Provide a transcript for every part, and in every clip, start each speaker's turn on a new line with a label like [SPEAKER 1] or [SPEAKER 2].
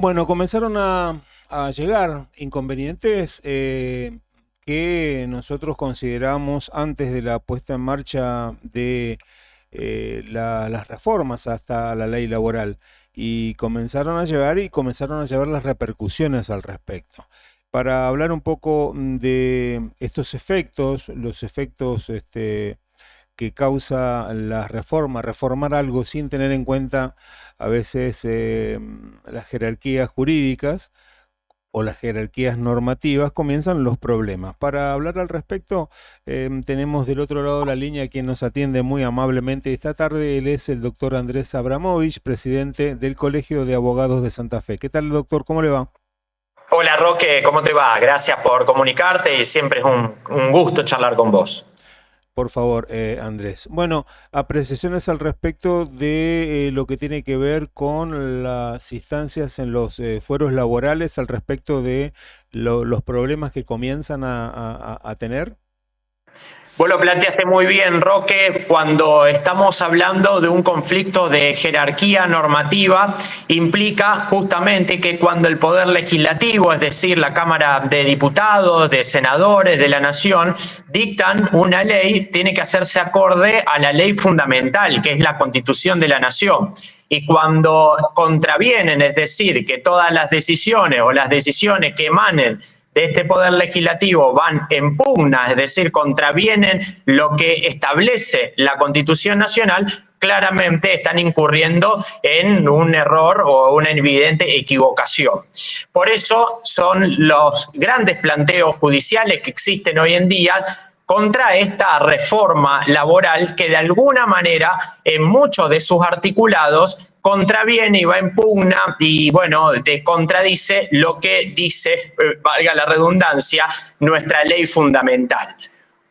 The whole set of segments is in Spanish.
[SPEAKER 1] Bueno, comenzaron a llegar inconvenientes que nosotros consideramos antes de la puesta en marcha de las reformas hasta la ley laboral. Y comenzaron a llegar y comenzaron a llevar las repercusiones al respecto. Para hablar un poco de estos efectos, los efectos que causa la reforma, reformar algo sin tener en cuenta a veces las jerarquías jurídicas o las jerarquías normativas, comienzan los problemas. Para hablar al respecto, tenemos del otro lado de la línea quien nos atiende muy amablemente esta tarde. Él es el doctor Andrés Abramovich, presidente del Colegio de Abogados de Santa Fe. ¿Qué tal, doctor? ¿Cómo le va?
[SPEAKER 2] Hola Roque, ¿cómo te va? Gracias por comunicarte y siempre es un gusto charlar con vos.
[SPEAKER 1] Por favor, Andrés. Bueno, apreciaciones al respecto de lo que tiene que ver con las instancias en los fueros laborales, al respecto de los problemas que comienzan a tener.
[SPEAKER 2] Vos lo planteaste muy bien, Roque, cuando estamos hablando de un conflicto de jerarquía normativa, implica justamente que cuando el Poder Legislativo, es decir, la Cámara de Diputados, de Senadores de la Nación, dictan una ley, tiene que hacerse acorde a la ley fundamental, que es la Constitución de la Nación. Y cuando contravienen, es decir, que todas las decisiones o las decisiones que emanen de este poder legislativo van en pugna, es decir, contravienen lo que establece la Constitución Nacional, claramente están incurriendo en un error o una evidente equivocación. Por eso son los grandes planteos judiciales que existen hoy en día contra esta reforma laboral que de alguna manera en muchos de sus articulados contraviene y va en pugna y, bueno, contradice lo que dice, valga la redundancia, nuestra ley fundamental.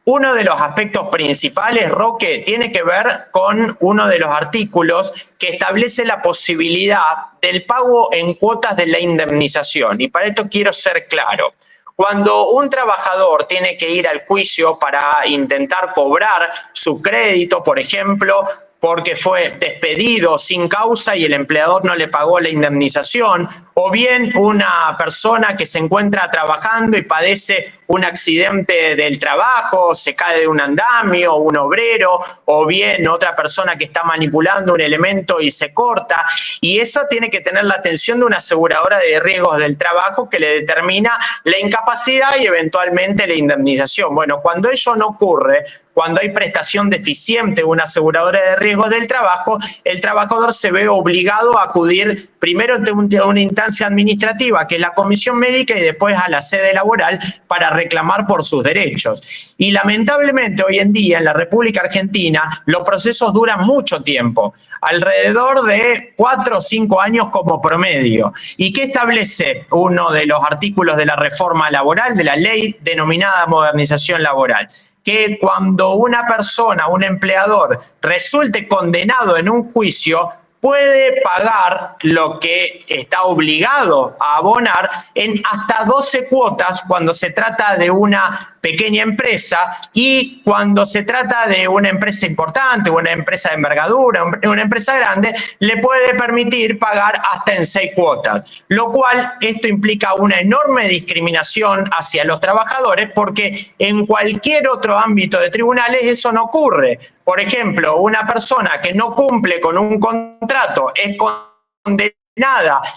[SPEAKER 2] Uno de los aspectos principales, Roque, tiene que ver con uno de los artículos que establece la posibilidad del pago en cuotas de la indemnización. Y para esto quiero ser claro. Cuando un trabajador tiene que ir al juicio para intentar cobrar su crédito, por ejemplo, porque fue despedido sin causa y el empleador no le pagó la indemnización, o bien una persona que se encuentra trabajando y padece un accidente del trabajo, se cae de un andamio, un obrero, o bien otra persona que está manipulando un elemento y se corta, y eso tiene que tener la atención de una aseguradora de riesgos del trabajo que le determina la incapacidad y eventualmente la indemnización. Bueno, cuando ello no ocurre, cuando hay prestación deficiente de una aseguradora de riesgos del trabajo, el trabajador se ve obligado a acudir primero ante una instancia administrativa, que es la comisión médica, y después a la sede laboral para reclamar por sus derechos. Y lamentablemente hoy en día en la República Argentina los procesos duran mucho tiempo, alrededor de 4 o 5 años como promedio. ¿Y qué establece uno de los artículos de la reforma laboral, de la ley denominada modernización laboral? Que cuando una persona, un empleador, resulte condenado en un juicio, puede pagar lo que está obligado a abonar en hasta 12 cuotas cuando se trata de una pequeña empresa, y cuando se trata de una empresa importante, una empresa de envergadura, una empresa grande, le puede permitir pagar hasta en 6 cuotas, lo cual esto implica una enorme discriminación hacia los trabajadores, porque en cualquier otro ámbito de tribunales eso no ocurre. Por ejemplo, una persona que no cumple con un contrato es condenada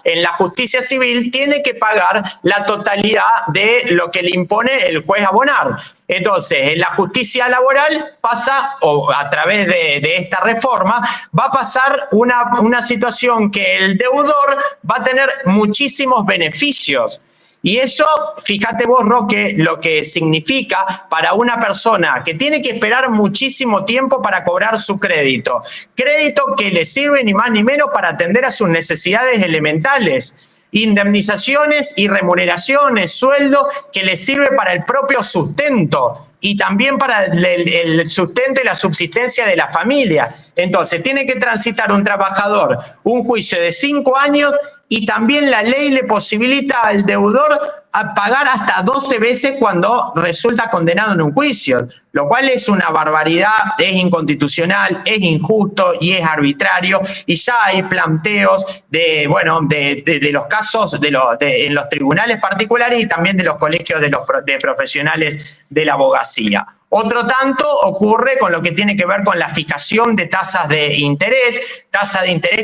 [SPEAKER 2] en la justicia civil, tiene que pagar la totalidad de lo que le impone el juez abonar. Entonces, en la justicia laboral pasa, o a través de esta reforma, va a pasar una situación que el deudor va a tener muchísimos beneficios. Y eso, fíjate vos, Roque, lo que significa para una persona que tiene que esperar muchísimo tiempo para cobrar su crédito. Crédito que le sirve ni más ni menos para atender a sus necesidades elementales. Indemnizaciones y remuneraciones, sueldo que le sirve para el propio sustento y también para el sustento y la subsistencia de la familia. Entonces, tiene que transitar un trabajador un juicio de 5 años, y también la ley le posibilita al deudor a pagar hasta 12 veces cuando resulta condenado en un juicio, lo cual es una barbaridad, es inconstitucional, es injusto y es arbitrario, y ya hay planteos de los casos en los tribunales particulares y también de los colegios de profesionales de la abogacía. Otro tanto ocurre con lo que tiene que ver con la fijación de tasas de interés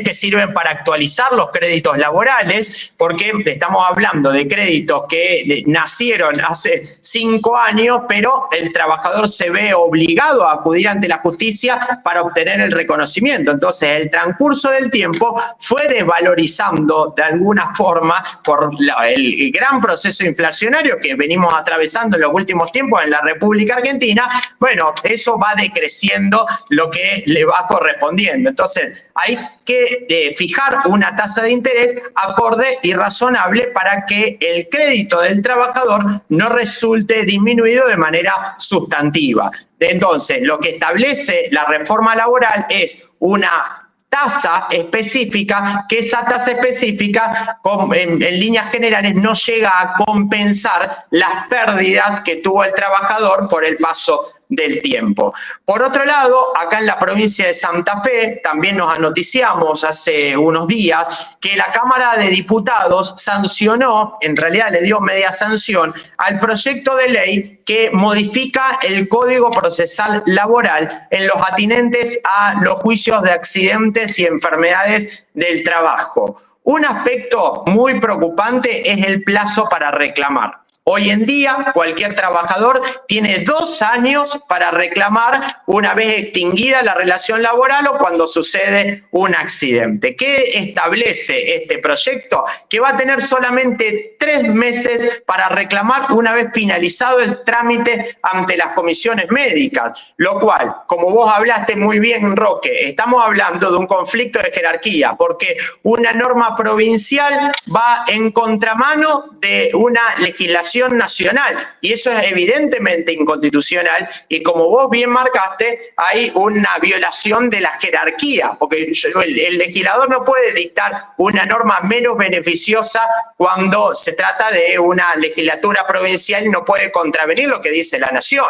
[SPEAKER 2] que sirven para actualizar los créditos laborales, porque estamos hablando de créditos que nacieron hace 5 años, pero el trabajador se ve obligado a acudir ante la justicia para obtener el reconocimiento. Entonces, el transcurso del tiempo fue desvalorizando de alguna forma por el gran proceso inflacionario que venimos atravesando en los últimos tiempos en la República Argentina. Bueno, eso va decreciendo lo que le va correspondiendo. Entonces, hay que fijar una tasa de interés acorde y razonable para que el crédito del trabajador no resulte disminuido de manera sustantiva. Entonces, lo que establece la reforma laboral es una tasa específica, que esa tasa específica en líneas generales no llega a compensar las pérdidas que tuvo el trabajador por el paso del tiempo. Por otro lado, acá en la provincia de Santa Fe, también nos anoticiamos hace unos días que la Cámara de Diputados sancionó, en realidad le dio media sanción, al proyecto de ley que modifica el Código Procesal Laboral en los atinentes a los juicios de accidentes y enfermedades del trabajo. Un aspecto muy preocupante es el plazo para reclamar. Hoy en día, cualquier trabajador tiene 2 años para reclamar una vez extinguida la relación laboral o cuando sucede un accidente. ¿Qué establece este proyecto? Que va a tener solamente 3 meses para reclamar una vez finalizado el trámite ante las comisiones médicas, lo cual, como vos hablaste muy bien, Roque, estamos hablando de un conflicto de jerarquía, porque una norma provincial va en contramano de una legislación nacional, y eso es evidentemente inconstitucional, y como vos bien marcaste, hay una violación de la jerarquía, porque el legislador no puede dictar una norma menos beneficiosa cuando se trata de una legislatura provincial y no puede contravenir lo que dice la nación.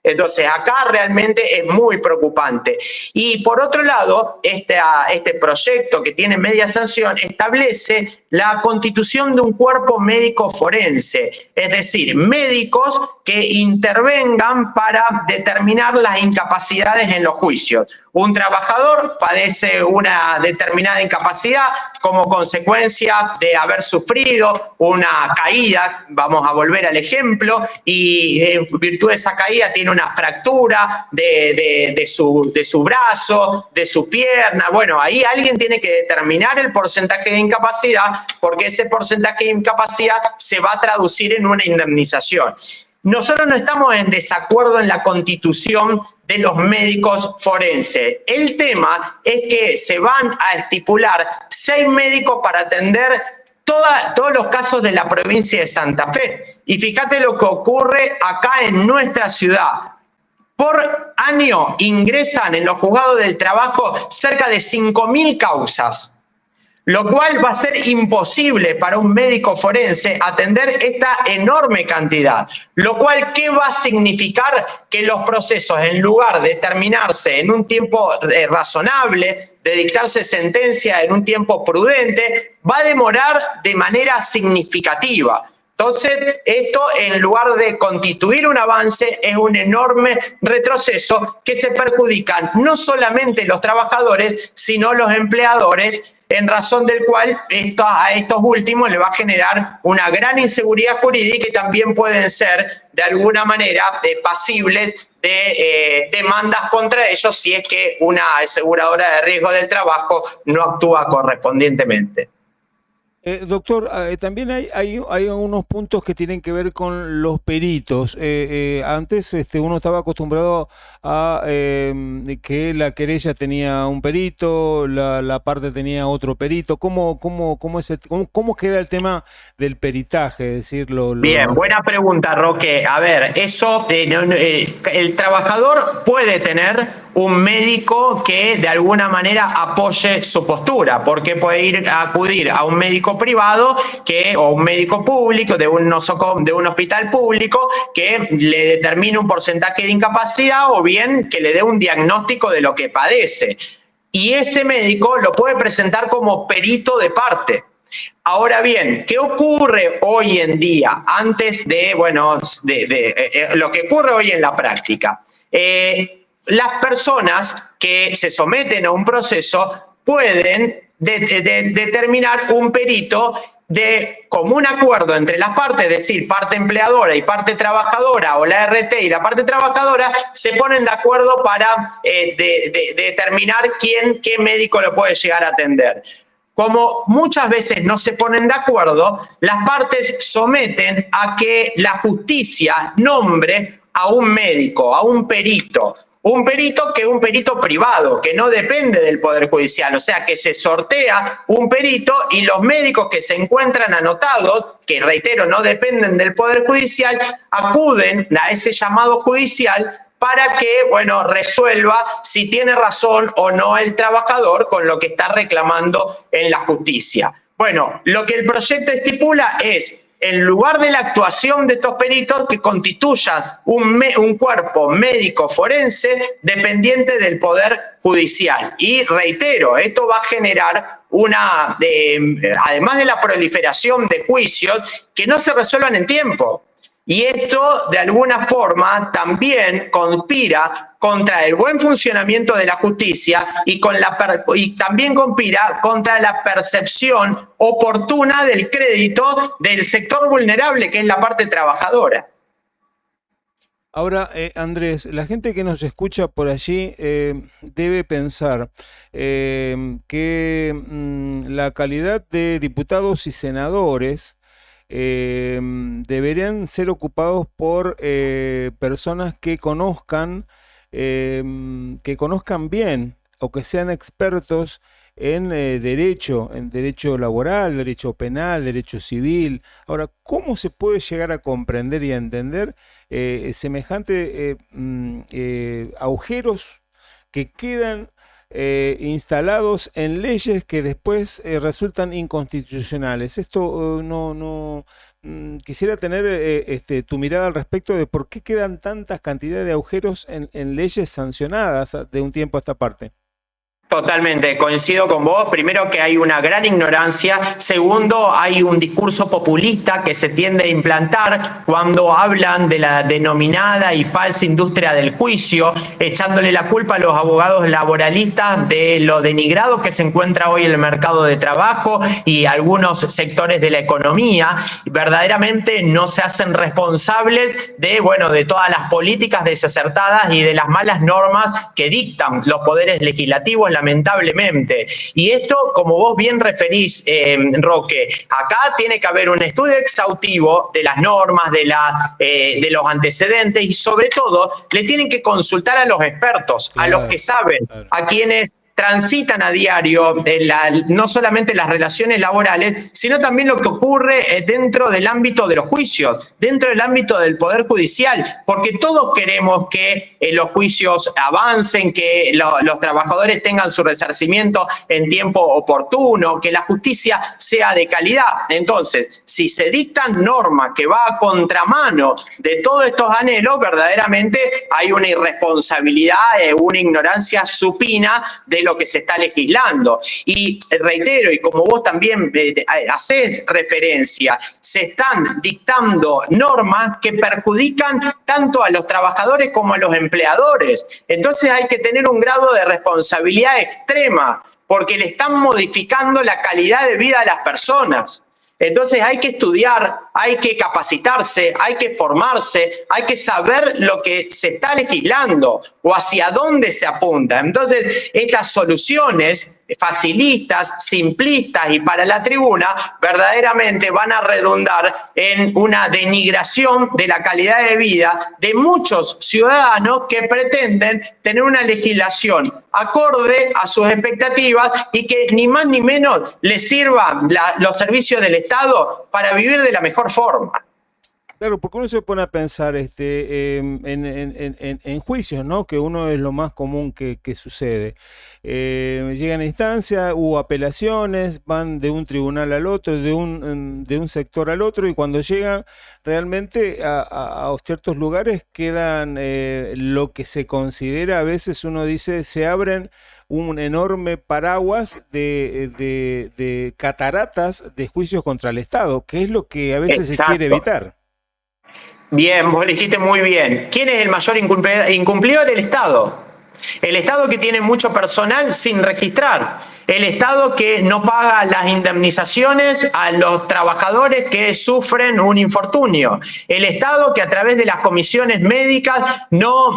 [SPEAKER 2] Entonces, acá realmente es muy preocupante. Y por otro lado, este proyecto que tiene media sanción establece la constitución de un cuerpo médico forense, es decir, médicos que intervengan para determinar las incapacidades en los juicios. Un trabajador padece una determinada incapacidad como consecuencia de haber sufrido una caída, vamos a volver al ejemplo, y en virtud de esa caída tiene una fractura de su brazo, de su pierna. Bueno, ahí alguien tiene que determinar el porcentaje de incapacidad, porque ese porcentaje de incapacidad se va a traducir en una indemnización. Nosotros no estamos en desacuerdo en la constitución de los médicos forenses. El tema es que se van a estipular 6 médicos para atender todos los casos de la provincia de Santa Fe. Y fíjate lo que ocurre acá en nuestra ciudad. Por año ingresan en los juzgados del trabajo cerca de 5.000 causas, lo cual va a ser imposible para un médico forense atender esta enorme cantidad. Lo cual, ¿qué va a significar? Que los procesos, en lugar de terminarse en un tiempo razonable, de dictarse sentencia en un tiempo prudente, va a demorar de manera significativa. Entonces, esto, en lugar de constituir un avance, es un enorme retroceso que se perjudican no solamente los trabajadores, sino los empleadores, en razón del cual a estos últimos le va a generar una gran inseguridad jurídica y también pueden ser, de alguna manera, pasibles de demandas contra ellos si es que una aseguradora de riesgo del trabajo no actúa correspondientemente.
[SPEAKER 1] Doctor, también hay unos puntos que tienen que ver con los peritos. Antes uno estaba acostumbrado a que la querella tenía un perito, la parte tenía otro perito. ¿Cómo queda el tema del peritaje? Decirlo.
[SPEAKER 2] Bien, buena pregunta, Roque. A ver, eso el trabajador puede tener un médico que de alguna manera apoye su postura, porque puede ir a acudir a un médico privado o un médico público de un hospital público que le determine un porcentaje de incapacidad o bien que le dé un diagnóstico de lo que padece. Y ese médico lo puede presentar como perito de parte. Ahora bien, ¿qué ocurre hoy en día? Antes de, lo que ocurre hoy en la práctica. Las personas que se someten a un proceso pueden determinar un perito de común acuerdo entre las partes, es decir, parte empleadora y parte trabajadora, o la RT y la parte trabajadora, se ponen de acuerdo para determinar qué médico lo puede llegar a atender. Como muchas veces no se ponen de acuerdo, las partes someten a que la justicia nombre a un médico, a un perito. Un perito que es un perito privado, que no depende del Poder Judicial, o sea que se sortea un perito y los médicos que se encuentran anotados, que reitero no dependen del Poder Judicial, acuden a ese llamado judicial para que, resuelva si tiene razón o no el trabajador con lo que está reclamando en la justicia. Bueno, lo que el proyecto estipula es, en lugar de la actuación de estos peritos, que constituyan un cuerpo médico forense dependiente del Poder Judicial. Y reitero, esto va a generar además de la proliferación de juicios, que no se resuelvan en tiempo. Y esto, de alguna forma, también conspira contra el buen funcionamiento de la justicia y también conspira contra la percepción oportuna del crédito del sector vulnerable, que es la parte trabajadora.
[SPEAKER 1] Ahora, Andrés, la gente que nos escucha por allí debe pensar que la calidad de diputados y senadores deberían ser ocupados por personas que conozcan bien o que sean expertos en derecho laboral, derecho penal, derecho civil. Ahora, ¿cómo se puede llegar a comprender y a entender semejante agujeros que quedan instalados en leyes que después resultan inconstitucionales? Esto quisiera tener tu mirada al respecto de por qué quedan tantas cantidades de agujeros en leyes sancionadas de un tiempo a esta parte.
[SPEAKER 2] Totalmente, coincido con vos. Primero, que hay una gran ignorancia. Segundo, hay un discurso populista que se tiende a implantar cuando hablan de la denominada y falsa industria del juicio, echándole la culpa a los abogados laboralistas de lo denigrado que se encuentra hoy en el mercado de trabajo y algunos sectores de la economía. Verdaderamente no se hacen responsables de todas las políticas desacertadas y de las malas normas que dictan los poderes legislativos, lamentablemente. Y esto, como vos bien referís, Roque, acá tiene que haber un estudio exhaustivo de las normas, de los antecedentes, y sobre todo le tienen que consultar a los expertos, claro, a los que saben, claro, a quienes transitan a diario no solamente las relaciones laborales, sino también lo que ocurre dentro del ámbito de los juicios, dentro del ámbito del Poder Judicial, porque todos queremos que los juicios avancen, que los trabajadores tengan su resarcimiento en tiempo oportuno, que la justicia sea de calidad. Entonces, si se dictan normas que va a contramano de todos estos anhelos, verdaderamente hay una irresponsabilidad, una ignorancia supina de lo que se está legislando. Y reitero, y como vos también hacés referencia, se están dictando normas que perjudican tanto a los trabajadores como a los empleadores. Entonces hay que tener un grado de responsabilidad extrema, porque le están modificando la calidad de vida de las personas. Entonces hay que estudiar, hay que capacitarse, hay que formarse, hay que saber lo que se está legislando o hacia dónde se apunta. Entonces, estas soluciones facilistas, simplistas y para la tribuna, verdaderamente van a redundar en una denigración de la calidad de vida de muchos ciudadanos que pretenden tener una legislación acorde a sus expectativas y que ni más ni menos les sirvan los servicios del Estado para vivir de la mejor forma.
[SPEAKER 1] Claro, porque uno se pone a pensar en juicios, ¿no? Que uno es lo más común que sucede. Llegan a instancia, hubo apelaciones, van de un tribunal al otro, de un sector al otro, y cuando llegan realmente a ciertos lugares quedan lo que se considera, a veces uno dice, se abren un enorme paraguas de cataratas de juicios contra el Estado, que es lo que a veces se quiere
[SPEAKER 2] Exacto.
[SPEAKER 1] evitar.
[SPEAKER 2] Bien, vos dijiste muy bien. ¿Quién es el mayor incumplidor? El Estado. El Estado que tiene mucho personal sin registrar. El Estado que no paga las indemnizaciones a los trabajadores que sufren un infortunio. El Estado que a través de las comisiones médicas no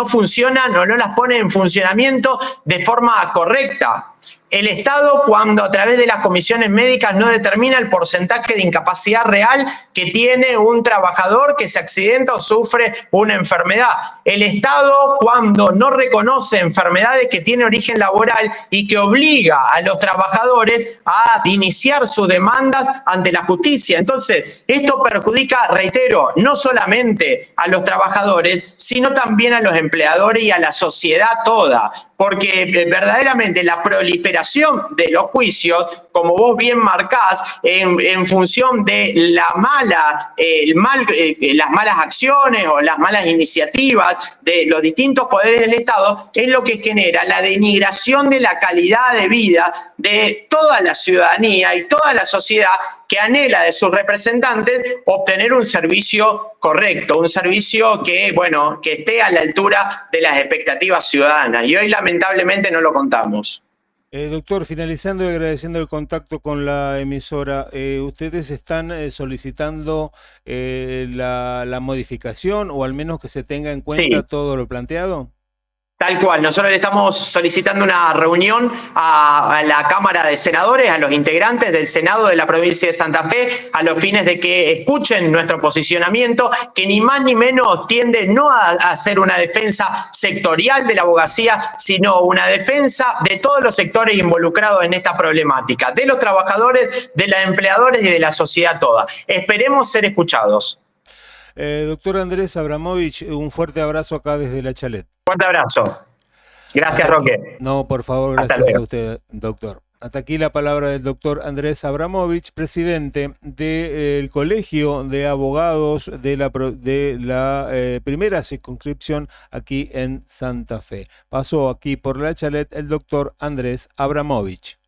[SPEAKER 2] funcionan o no las pone en funcionamiento de forma correcta. El Estado cuando a través de las comisiones médicas no determina el porcentaje de incapacidad real que tiene un trabajador que se accidenta o sufre una enfermedad. El Estado cuando no reconoce enfermedades que tienen origen laboral y que obliga a los trabajadores a iniciar sus demandas ante la justicia. Entonces, esto perjudica, reitero, no solamente a los trabajadores, sino también a los empleadores y a la sociedad toda. Porque verdaderamente la proliferación de los juicios, como vos bien marcás, en función de las malas acciones o las malas iniciativas de los distintos poderes del Estado, es lo que genera la denigración de la calidad de vida de toda la ciudadanía y toda la sociedad que anhela de sus representantes obtener un servicio correcto, un servicio que, bueno, que esté a la altura de las expectativas ciudadanas. Y hoy lamentablemente no lo contamos.
[SPEAKER 1] Doctor, finalizando y agradeciendo el contacto con la emisora, ¿ustedes están solicitando la modificación o al menos que se tenga en cuenta
[SPEAKER 2] Sí.
[SPEAKER 1] todo lo planteado?
[SPEAKER 2] Tal cual, nosotros le estamos solicitando una reunión a la Cámara de Senadores, a los integrantes del Senado de la provincia de Santa Fe, a los fines de que escuchen nuestro posicionamiento, que ni más ni menos tiende no a hacer una defensa sectorial de la abogacía, sino una defensa de todos los sectores involucrados en esta problemática, de los trabajadores, de los empleadores y de la sociedad toda. Esperemos ser escuchados.
[SPEAKER 1] Doctor Andrés Abramovich, un fuerte abrazo acá desde La Chalet.
[SPEAKER 2] Fuerte abrazo. Gracias,
[SPEAKER 1] Hasta aquí.
[SPEAKER 2] Roque.
[SPEAKER 1] No, por favor,
[SPEAKER 2] Hasta
[SPEAKER 1] gracias a
[SPEAKER 2] luego.
[SPEAKER 1] usted, doctor. Hasta aquí la palabra del doctor Andrés Abramovich, presidente del Colegio de Abogados de la primera circunscripción aquí en Santa Fe. Pasó aquí por La Chalet el doctor Andrés Abramovich.